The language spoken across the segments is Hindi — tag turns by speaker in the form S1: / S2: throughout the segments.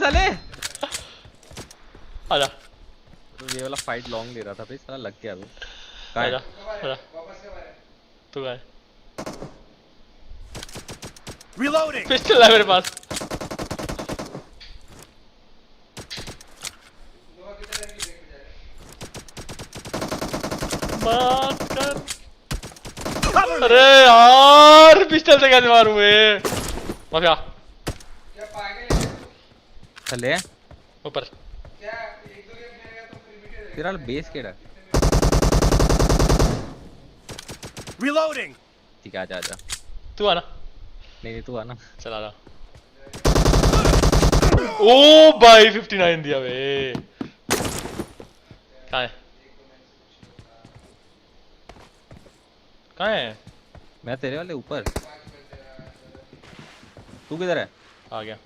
S1: साले
S2: आजा।
S1: तो ये वाला फाइट लॉन्ग ले रहा था भाई, साला लग गया वो।
S2: आजा आजा। तू कहाँ है?
S3: Reloading.
S2: पिस्टल है मेरे पास। बात कर। अरे यार पिस्टल से कैसे मारूं मैं? माफिया
S1: चले
S2: ऊपर।
S1: तेरा बेस केड़ा?
S3: Reloading.
S1: ठीक है, आजा आजा।
S2: तू आना।
S1: नहीं तू आना।
S2: चला जा। ओ भाई 59 दिया बे। कहाँ है? कहाँ है?
S1: मैं तेरे वाले ऊपर। तू किधर है?
S2: आ गया।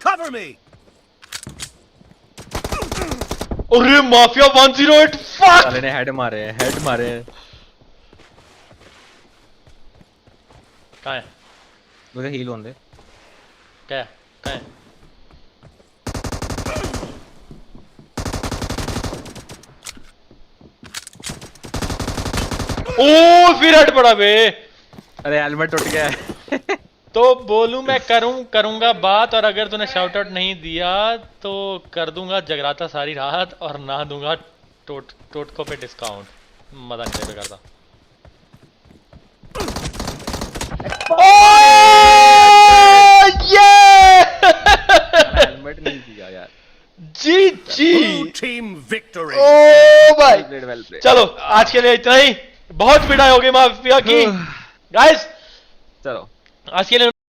S3: Cover me.
S2: अरे माफिया 108 फक।
S1: साले ने हेड मारे हैं, हेड मारे हैं।
S2: कहाँ है?
S1: मुझे हील होने दे।
S2: क्या है? कहाँ है? ओ फिर हेड पड़ा बे।
S1: अरे हेलमेट टूट गया है।
S2: तो बोलूं मैं करूंगा बात, और अगर तूने शाउट आउट नहीं दिया तो कर दूंगा जगराता सारी रात, और ना दूंगा टोटको पे डिस्काउंट। मजा नहीं पे करता।
S1: हेलमेट नहीं दिया यार।
S2: जी जी।
S3: Blue team victory.
S2: ओ भाई
S1: well played.
S2: चलो आज के लिए इतना ही। बहुत पिटाई हो गई माफिया की गाइस।
S1: चलो
S2: आज के लिए